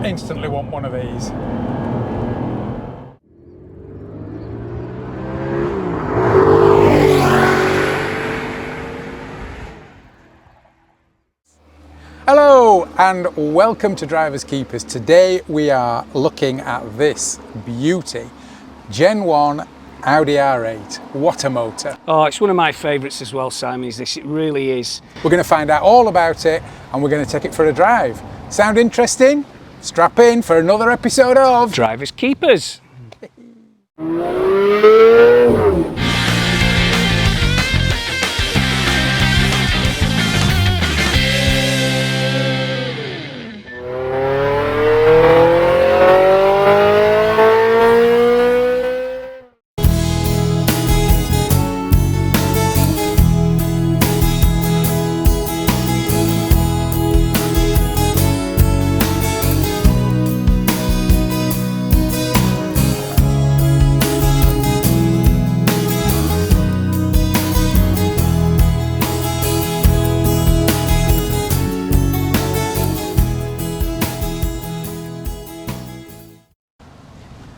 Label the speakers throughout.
Speaker 1: instantly want one of these. Hello and welcome to Drivers Keepers. Today we are looking at this beauty, Gen 1 Audi R8. What a motor.
Speaker 2: Oh, it's one of my favourites as well, Simon, is this. It really is.
Speaker 1: We're going to find out all about it and we're going to take it for a drive. Sound interesting? Strap in for another episode of
Speaker 2: Drivers Keepers.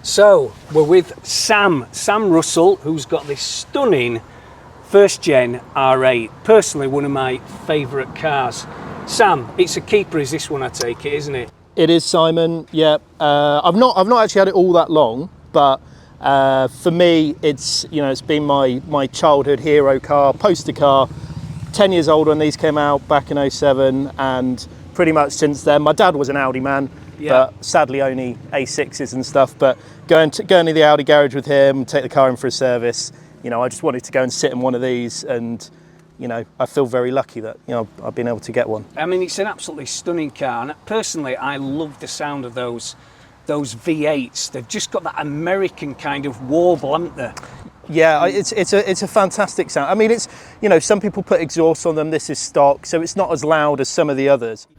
Speaker 2: So we're with Sam Russell, who's got this stunning first gen R8. Personally, one of my favourite cars. Sam, it's a keeper, is this one, I take it, isn't it?
Speaker 3: It is, Simon. Yeah, I've not actually had it all that long, but for me, it's been my childhood hero car, poster car. 10 years old when these came out back in '07, and pretty much since then. My dad was an Audi man. Yeah. But sadly only A6s and stuff, but going to the Audi garage with him, take the car in for a service, I just wanted to go and sit in one of these, and I feel very lucky that I've been able to get one.
Speaker 2: I mean, it's an absolutely stunning car, and personally I love the sound of those V8s. They've just got that American kind of warble, haven't they?
Speaker 3: Yeah, it's a fantastic sound. I mean, it's some people put exhaust on them. This is stock, so it's not as loud as some of the others.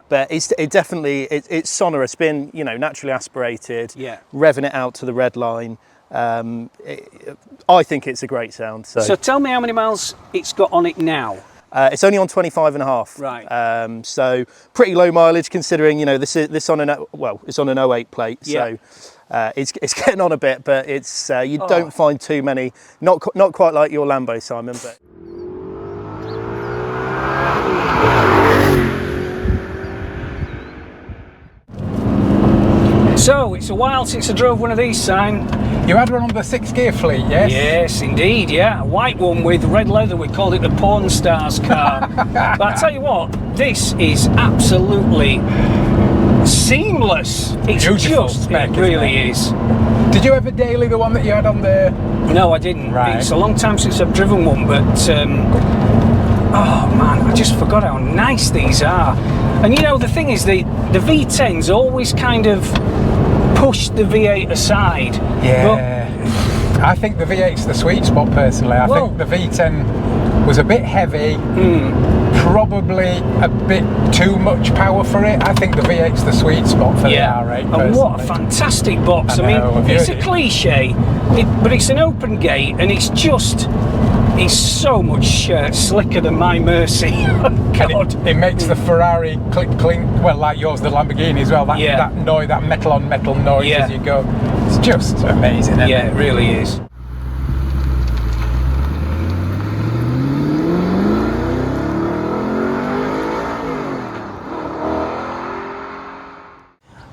Speaker 3: But it's sonorous, being naturally aspirated,
Speaker 2: yeah.
Speaker 3: Revving it out to the red line. I think it's a great sound.
Speaker 2: So tell me how many miles it's got on it now.
Speaker 3: It's only on 25.5.
Speaker 2: Right.
Speaker 3: So pretty low mileage considering it's on an 08 plate.
Speaker 2: Yeah.
Speaker 3: So it's getting on a bit, but it's you don't find too many. Not quite like your Lambo, Simon, but.
Speaker 2: So, it's a while since I drove one of these, Simon.
Speaker 1: You had one on the 6-gear fleet, yes?
Speaker 2: Yes, indeed, yeah. A white one with red leather. We called it the porn stars car. But I tell you what, this is absolutely seamless. It's
Speaker 1: beautiful
Speaker 2: just,
Speaker 1: spec,
Speaker 2: it really is.
Speaker 1: Did you ever daily the one that you had on there?
Speaker 2: No, I didn't.
Speaker 1: Right.
Speaker 2: It's a long time since I've driven one, but oh man, I just forgot how nice these are. And the thing is, the V10s always kind of push the V8 aside.
Speaker 1: Yeah. But I think the V8's the sweet spot personally. I think the V10 was a bit heavy, probably a bit too much power for it. I think the V8's the sweet spot for the R8 personally.
Speaker 2: And what a fantastic box. I mean, it's a cliche, but it's an open gate, and it's so much slicker than my Mercy. God.
Speaker 1: It makes the Ferrari click clink, well, like yours, the Lamborghini as well. That noise, that metal on metal noise as you go. It's just amazing, isn't it?
Speaker 2: Yeah, it really is.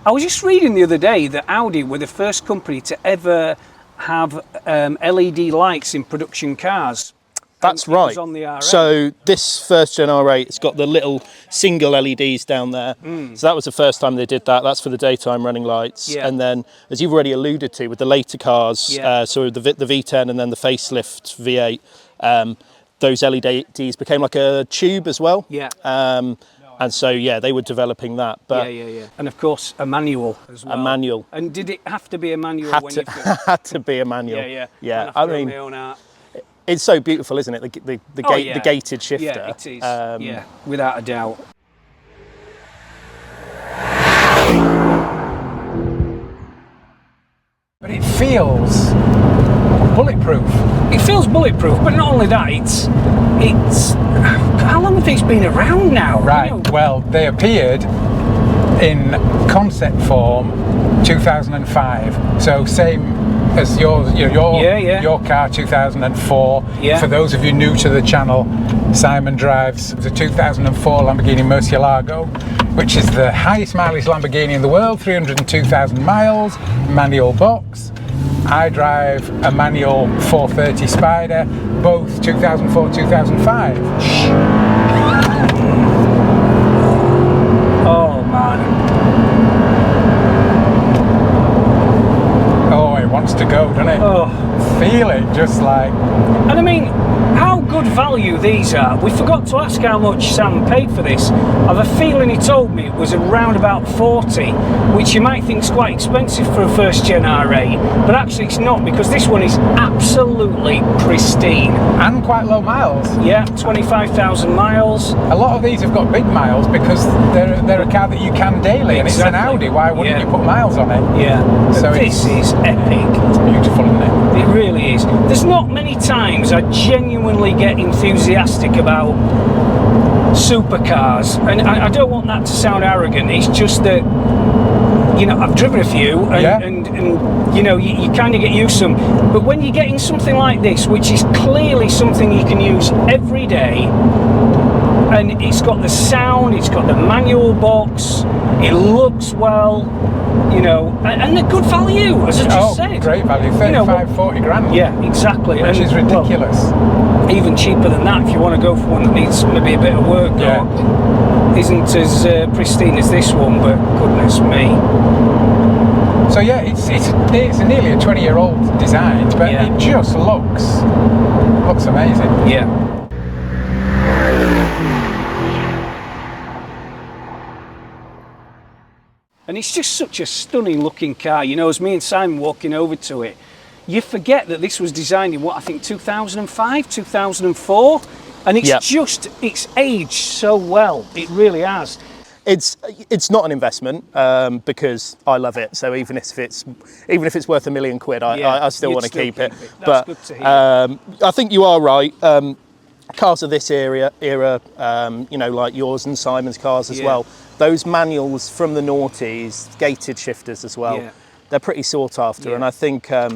Speaker 2: I was just reading the other day that Audi were the first company to ever have LED lights in production cars.
Speaker 3: That's right.
Speaker 2: On the R8.
Speaker 3: So this first gen R8, it's got the little single LEDs down there. So that was the first time they did that. That's for the daytime running lights.
Speaker 2: Yeah.
Speaker 3: And then, as you've already alluded to, with the later cars, so the V10 and then the facelift V8, those LEDs became like a tube as well.
Speaker 2: Yeah.
Speaker 3: And so, they were developing that. But
Speaker 2: yeah. And of course, a manual as well.
Speaker 3: A manual.
Speaker 2: And did it have to be a manual?
Speaker 3: Had to be a manual.
Speaker 2: Yeah.
Speaker 3: I mean, it's so beautiful, isn't it? The gated shifter.
Speaker 2: Yeah, it is. Without a doubt.
Speaker 1: But it feels bulletproof.
Speaker 2: It feels bulletproof, but not only that, it's how long have these been around now?
Speaker 1: Right,
Speaker 2: You know,
Speaker 1: well, they appeared in concept form 2005, so same as your car 2004.
Speaker 2: Yeah.
Speaker 1: For those of you new to the channel, Simon drives the 2004 Lamborghini Murcielago, which is the highest mileage Lamborghini in the world, 302,000 miles, manual box. I drive a manual 430 Spider, both 2004, 2005.
Speaker 2: oh man,
Speaker 1: Oh, it wants to go, doesn't it?
Speaker 2: oh.
Speaker 1: Feel it, just like...
Speaker 2: And I mean, how good value these are. We forgot to ask how much Sam paid for this. I've a feeling he told me it was around about 40, which you might think is quite expensive for a first gen R8, but actually it's not, because this one is absolutely pristine.
Speaker 1: And quite low miles.
Speaker 2: Yeah, 25,000 miles.
Speaker 1: A lot of these have got big miles because they're a car that you can daily, and it's an
Speaker 2: Exactly.
Speaker 1: Audi. Why wouldn't
Speaker 2: Yeah.
Speaker 1: you put miles on it?
Speaker 2: Yeah,
Speaker 1: So
Speaker 2: this is epic.
Speaker 1: It's beautiful, isn't it?
Speaker 2: It really is. There's not many times I genuinely get enthusiastic about supercars, and I don't want that to sound arrogant. It's just that, you know, I've driven a few, and,
Speaker 1: Yeah.
Speaker 2: and you know, you kind of get used to them. But when you're getting something like this, which is clearly something you can use every day, and it's got the sound, it's got the manual box, it looks well, you know, and they're good value, as I just said.
Speaker 1: Great value, 35,
Speaker 2: You know,
Speaker 1: 40 grand.
Speaker 2: Yeah, exactly.
Speaker 1: Which is
Speaker 2: well,
Speaker 1: ridiculous.
Speaker 2: even cheaper than that if you want to go for one that needs maybe a bit of work
Speaker 1: Yeah.
Speaker 2: or isn't as pristine as this one, but goodness me.
Speaker 1: So yeah, it's nearly a 20-year-old design, but
Speaker 2: Yeah.
Speaker 1: it just looks amazing.
Speaker 2: Yeah. And it's just such a stunning looking car. You know, as me and Simon walking over to it, you forget that this was designed in what, I think 2005, 2004, and it's
Speaker 3: Yep.
Speaker 2: just, it's aged so well. It really has.
Speaker 3: It's not an investment because I love it. So even if it's worth £1 million,
Speaker 2: Yeah,
Speaker 3: I still
Speaker 2: you'd
Speaker 3: want to
Speaker 2: still
Speaker 3: keep it.
Speaker 2: keep it. That's
Speaker 3: But
Speaker 2: good to hear.
Speaker 3: I think you are right. Cars of this era, you know, like yours and Simon's cars as
Speaker 2: Yeah.
Speaker 3: well. Those manuals from the noughties, gated shifters as well.
Speaker 2: Yeah.
Speaker 3: They're pretty sought after,
Speaker 2: Yeah.
Speaker 3: and I think
Speaker 2: How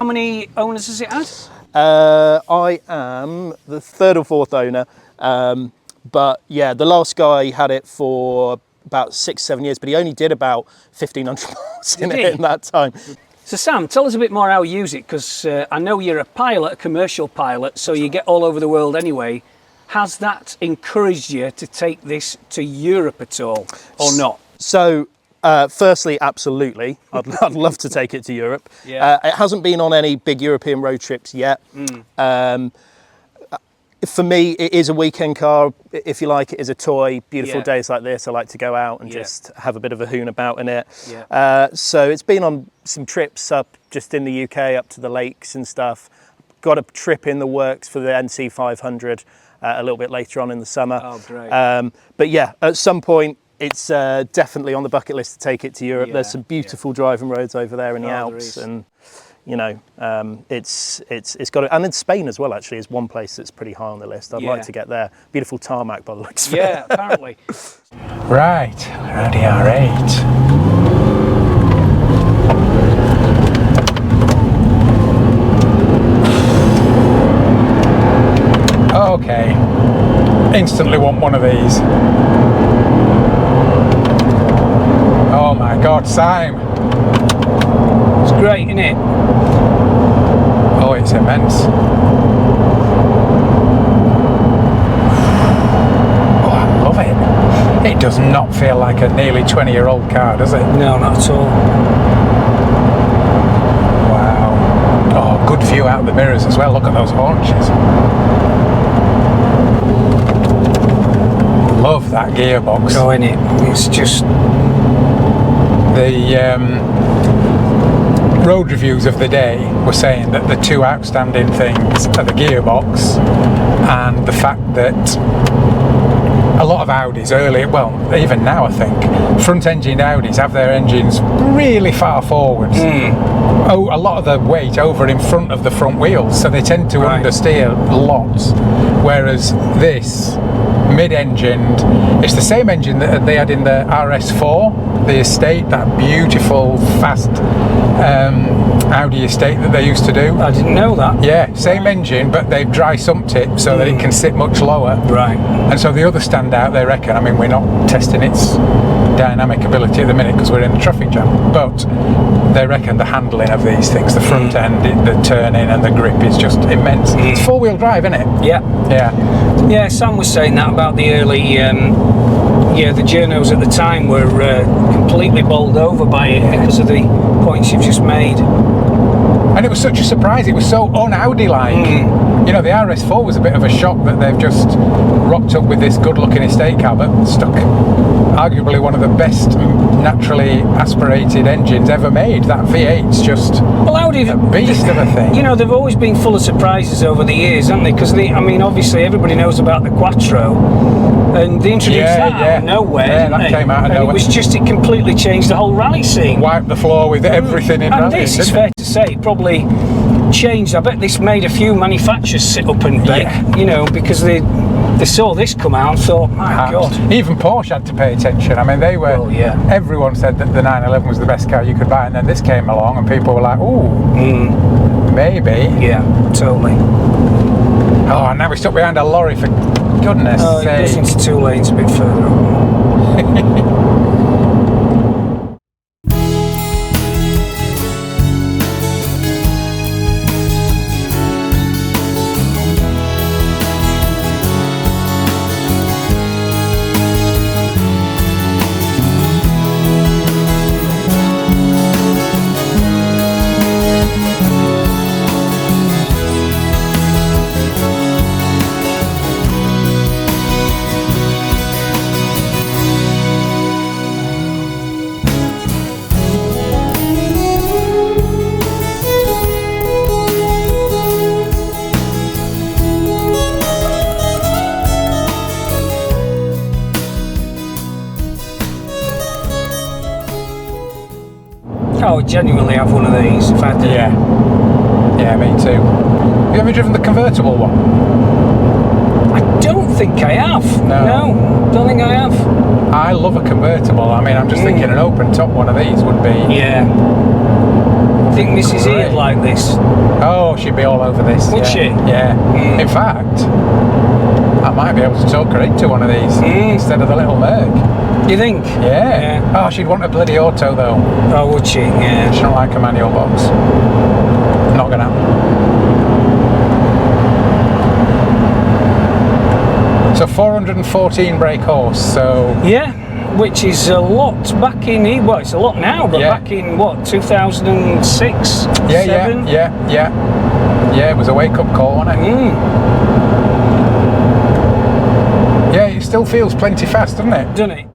Speaker 2: many owners has it had?
Speaker 3: I am the third or fourth owner. But yeah, the last guy had it for about 6-7 years, but he only did about 1,500 miles in
Speaker 2: Did
Speaker 3: it
Speaker 2: he?
Speaker 3: in that time.
Speaker 2: So Sam, tell us a bit more how you use it, because I know you're a pilot, a commercial pilot, so you get all over the world anyway. Has that encouraged you to take this to Europe at all, or not?
Speaker 3: So, firstly, absolutely. I'd love to take it to Europe.
Speaker 2: Yeah.
Speaker 3: It hasn't been on any big European road trips yet. For me, it is a weekend car, if you like. It is a toy. Beautiful
Speaker 2: Yeah.
Speaker 3: days like this, I like to go out and
Speaker 2: Yeah.
Speaker 3: just have a bit of a hoon about in it.
Speaker 2: Yeah.
Speaker 3: So it's been on some trips up just in the UK, up to the lakes and stuff. Got a trip in the works for the NC 500 a little bit later on in the summer.
Speaker 2: Oh, great.
Speaker 3: But yeah, at some point, it's definitely on the bucket list to take it to Europe.
Speaker 2: Yeah,
Speaker 3: There's some beautiful driving roads over there in the
Speaker 2: Oh, there
Speaker 3: Alps,
Speaker 2: is.
Speaker 3: and you know, it's got it. And in Spain as well, actually, is one place that's pretty high on the list. I'd
Speaker 2: Yeah.
Speaker 3: like to get there. Beautiful tarmac by the looks of it.
Speaker 2: Yeah, apparently.
Speaker 1: Right, Audi R8. Okay, instantly want one of these. Oh my God, Sime.
Speaker 2: It's great, isn't it?
Speaker 1: Oh, it's immense. Oh, I love it. It does not feel like a nearly 20-year-old car, does it?
Speaker 2: No, not at all.
Speaker 1: Wow. Oh, good view out of the mirrors as well. Look at those haunches. Love that gearbox.
Speaker 2: Oh, isn't it? It's just...
Speaker 1: The road reviews of the day were saying that the two outstanding things are the gearbox and the fact that a lot of Audis early, well, even now I think, front-engined Audis have their engines really far forwards. Oh, a lot of the weight over in front of the front wheels, so they tend to understeer lots. Whereas this mid-engined, it's the same engine that they had in the RS4, the estate, that beautiful, fast Audi estate that they used to do.
Speaker 2: I didn't know that.
Speaker 1: Yeah, same engine, but they've dry sumped it so that it can sit much lower.
Speaker 2: Right.
Speaker 1: And so the other standout, they reckon, I mean, we're not testing its dynamic ability at the minute because we're in a traffic jam, but they reckon the handling of these things, the front end, the turning and the grip is just immense. It's four-wheel drive, isn't it?
Speaker 2: Yeah.
Speaker 1: Yeah.
Speaker 2: Yeah, Sam was saying that about the early, the journos at the time were completely bowled over by it because of the points you've just made.
Speaker 1: And it was such a surprise, it was so un-Audi-like. You know, the RS4 was a bit of a shock that they've just rocked up with this good-looking estate car, but stuck arguably one of the best naturally aspirated engines ever made. That V8's just
Speaker 2: Audi,
Speaker 1: a beast of a thing.
Speaker 2: You know, they've always been full of surprises over the years, haven't they? Because, I mean, obviously everybody knows about the Quattro, and they introduced that out of nowhere, didn't they?
Speaker 1: Came out of nowhere.
Speaker 2: It was just, it completely changed the whole rally scene.
Speaker 1: Wiped the floor with everything in
Speaker 2: and
Speaker 1: rallying,
Speaker 2: this, it's fair to say, probably changed. I bet this made a few manufacturers sit up and beg, you know, because they saw this come out and thought, my God.
Speaker 1: Even Porsche had to pay attention. I mean, they were, everyone said that the 911 was the best car you could buy, and then this came along and people were like, ooh, maybe.
Speaker 2: Yeah, totally.
Speaker 1: Oh, and now we're stuck behind a lorry, for goodness sake.
Speaker 2: It goes into 2 lanes a bit further up. I would genuinely have one of these if I had to.
Speaker 1: Yeah, me too. Have you ever driven the convertible one?
Speaker 2: I don't think I have. No, don't think I have.
Speaker 1: I love a convertible. I mean, I'm just thinking an open top one of these would be.
Speaker 2: Yeah. I think Mrs. E would like this.
Speaker 1: Oh, she'd be all over this.
Speaker 2: Would she?
Speaker 1: Yeah. In fact, I might be able to talk her into one of these instead of the little Merc.
Speaker 2: You think?
Speaker 1: Yeah. Oh, she'd want a bloody auto though.
Speaker 2: Oh, would she? Yeah.
Speaker 1: She don't like a manual box. Not gonna happen. So 414 brake horse. So.
Speaker 2: Yeah. Which is a lot back in, well, it's a lot now, but back in what, 2006?
Speaker 1: Yeah, it was a wake-up call, wasn't it? Yeah, it still feels plenty fast, doesn't it?
Speaker 2: Doesn't it?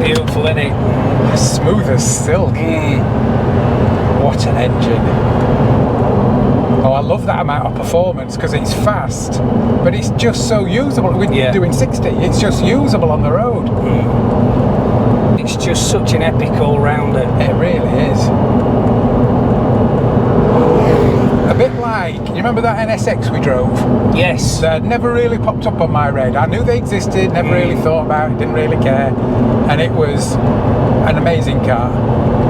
Speaker 2: Beautiful, isn't it?
Speaker 1: Smooth as silk. What an engine. Oh, I love that amount of performance because it's fast, but it's just so usable. We're doing 60, it's just usable on the road.
Speaker 2: It's just such an epic all-rounder.
Speaker 1: It really is. A bit like, you remember that NSX we drove?
Speaker 2: Yes.
Speaker 1: That never really popped up on my radar. I knew they existed, never really thought about it, didn't really care. And it was an amazing car.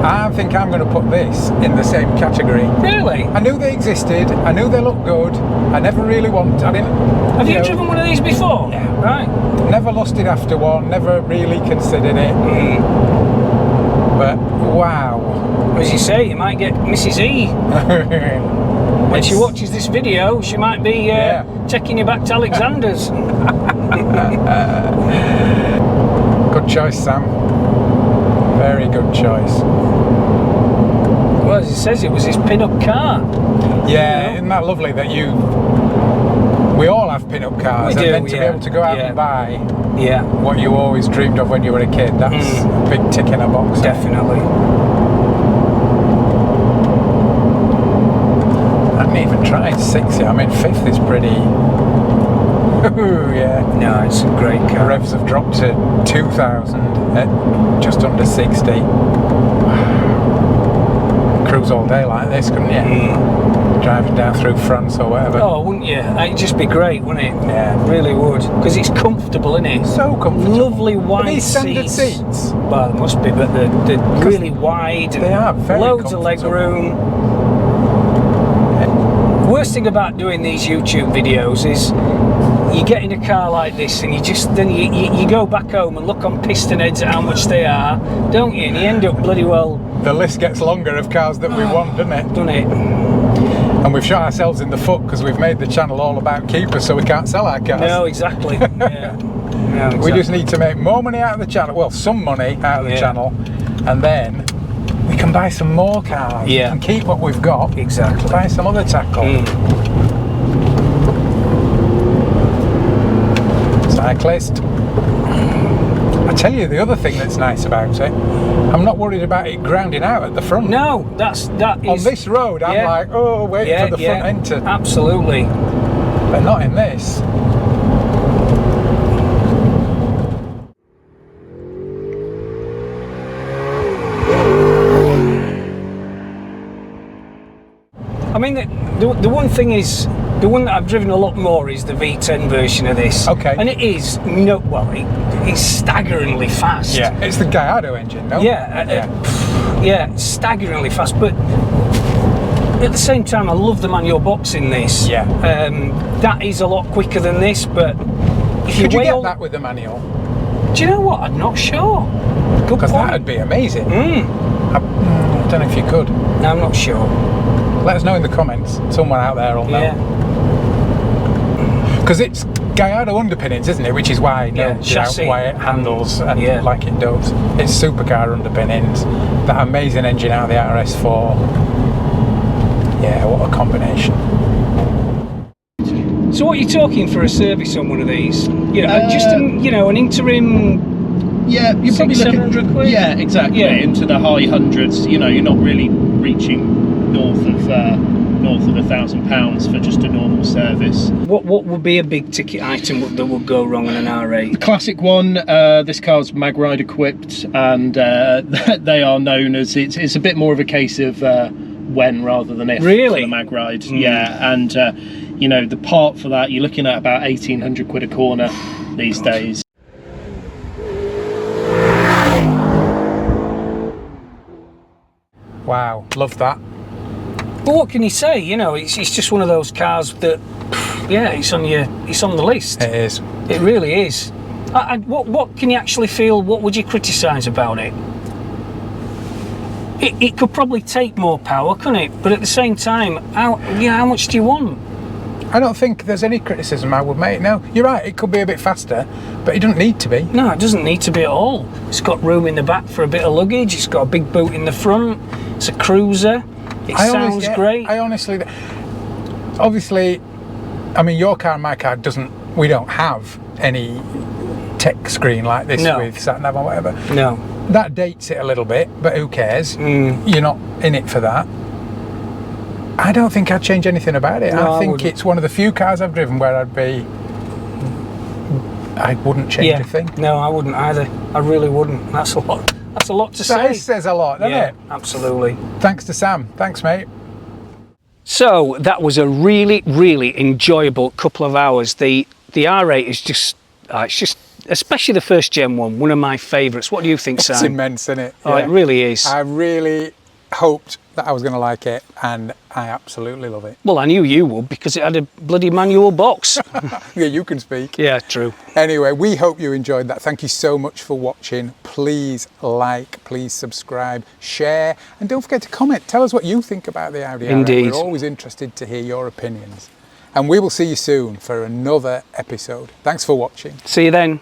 Speaker 1: I think I'm going to put this in the same category.
Speaker 2: Really?
Speaker 1: I knew they existed, I knew they looked good, I never really wanted, I didn't...
Speaker 2: Have you driven one of these before?
Speaker 1: Yeah.
Speaker 2: Right.
Speaker 1: Never lusted after one, never really considered it. But, wow.
Speaker 2: As you say, you might get Mrs. E. When she watches this video, she might be taking you back to Alexander's.
Speaker 1: Good choice, Sam. Very good choice.
Speaker 2: Well, as it says, it was his pin-up car.
Speaker 1: Yeah, isn't that lovely that we all have pin-up cars,
Speaker 2: We do,
Speaker 1: and then to be able to go out and buy what you always dreamed of when you were a kid, that's a big tick in a box.
Speaker 2: Definitely.
Speaker 1: I hadn't even tried 60. I mean, 5th is pretty... Ooh, yeah.
Speaker 2: No, it's a great
Speaker 1: The
Speaker 2: car.
Speaker 1: revs have dropped to 2,000 at just under 60. Cruise all day like this, couldn't you? Driving down through France or whatever.
Speaker 2: Oh, wouldn't you? It'd just be great, wouldn't it?
Speaker 1: Yeah.
Speaker 2: It really would. Because it's comfortable, isn't it?
Speaker 1: So comfortable.
Speaker 2: Lovely wide
Speaker 1: Are these standard seats?
Speaker 2: Well, they must be, but they're really wide.
Speaker 1: They are very
Speaker 2: loads of leg
Speaker 1: comfortable.
Speaker 2: room. The worst thing about doing these YouTube videos is you get in a car like this and you go back home and look on piston heads at how much they are, don't you? And you end up bloody well...
Speaker 1: The list gets longer of cars that we want, doesn't it?
Speaker 2: Doesn't it?
Speaker 1: And we've shot ourselves in the foot because we've made the channel all about keepers, so we can't sell our cars.
Speaker 2: No, exactly. Yeah. No, exactly.
Speaker 1: We just need to make more money out of the channel, well, some money out of the channel, and then we can buy some more cars and keep what we've got.
Speaker 2: Exactly.
Speaker 1: Buy some other tackle. Cyclist. I tell you the other thing that's nice about it, I'm not worried about it grounding out at the front.
Speaker 2: No, that is...
Speaker 1: On this road, I'm like, oh, waiting for the front end to...
Speaker 2: Absolutely.
Speaker 1: But not in this.
Speaker 2: I mean, the one thing is, the one that I've driven a lot more is the V10 version of this.
Speaker 1: Okay.
Speaker 2: And it is, it's staggeringly fast.
Speaker 1: Yeah, it's the Gallardo engine, no?
Speaker 2: Yeah, staggeringly fast, but at the same time, I love the manual box in this.
Speaker 1: Yeah.
Speaker 2: That is a lot quicker than this, but if
Speaker 1: Could you
Speaker 2: weigh
Speaker 1: get that with the manual?
Speaker 2: Do you know what? I'm not sure. Good
Speaker 1: Because
Speaker 2: point.
Speaker 1: that would be amazing. I don't know if you could.
Speaker 2: No, I'm not sure.
Speaker 1: Let us know in the comments. Someone out there will know.
Speaker 2: Yeah.
Speaker 1: Because it's Gallardo underpinnings, isn't it? Which is why
Speaker 2: chassis.
Speaker 1: why it handles
Speaker 2: Yeah.
Speaker 1: like it does. It's supercar underpinnings. That amazing engine out of the RS4. Yeah, what a combination.
Speaker 2: So what are you talking for a service on one of these? Just an interim.
Speaker 4: Yeah, you're probably looking.
Speaker 2: 700 quid?
Speaker 4: Yeah, exactly.
Speaker 2: Yeah.
Speaker 4: Into the high hundreds. You're not really reaching north of £1,000 for just a normal service.
Speaker 2: What would be a big ticket item that would go wrong on an R8?
Speaker 4: Classic one. This car's mag ride equipped, and they are known as. It's a bit more of a case of when rather than if.
Speaker 2: Really?
Speaker 4: For the mag ride. Yeah, and the part for that you're looking at about 1,800 quid a corner these days.
Speaker 1: Wow, love that.
Speaker 2: But what can you say? It's just one of those cars that, it's on the list.
Speaker 1: It is.
Speaker 2: It really is. What can you actually feel? What would you criticise about it? It could probably take more power, couldn't it? But at the same time, how much do you want?
Speaker 1: I don't think there's any criticism I would make. No, you're right. It could be a bit faster, but it doesn't need to be.
Speaker 2: No, it doesn't need to be at all. It's got room in the back for a bit of luggage. It's got a big boot in the front. It's a cruiser. It sounds great.
Speaker 1: I honestly, obviously, I mean, your car and my car we don't have any tech screen like this with sat nav or whatever.
Speaker 2: No.
Speaker 1: That dates it a little bit, but who cares? You're not in it for that. I don't think I'd change anything about it.
Speaker 2: No,
Speaker 1: I think it's one of the few cars I've driven where I wouldn't change a thing.
Speaker 2: No, I wouldn't either. I really wouldn't. That's a lot. That's a lot to say.
Speaker 1: That says a lot, doesn't it?
Speaker 2: Absolutely.
Speaker 1: Thanks to Sam. Thanks, mate.
Speaker 2: So that was a really, really enjoyable couple of hours. The R8 is just, it's just, especially the first gen one of my favourites. What do you think, Sam?
Speaker 1: It's immense, isn't it?
Speaker 2: Oh, it really is.
Speaker 1: I really hoped that I was going to like it, and I absolutely love it.
Speaker 2: Well, I knew you would because it had a bloody manual box.
Speaker 1: Yeah, you can speak.
Speaker 2: Yeah, true.
Speaker 1: Anyway, we hope you enjoyed that. Thank you so much for watching. Please like, please subscribe, share, and don't forget to comment. Tell us what you think about the Audi R8.
Speaker 2: Indeed.
Speaker 1: We're always interested to hear your opinions. And we will see you soon for another episode. Thanks for watching.
Speaker 2: See you then.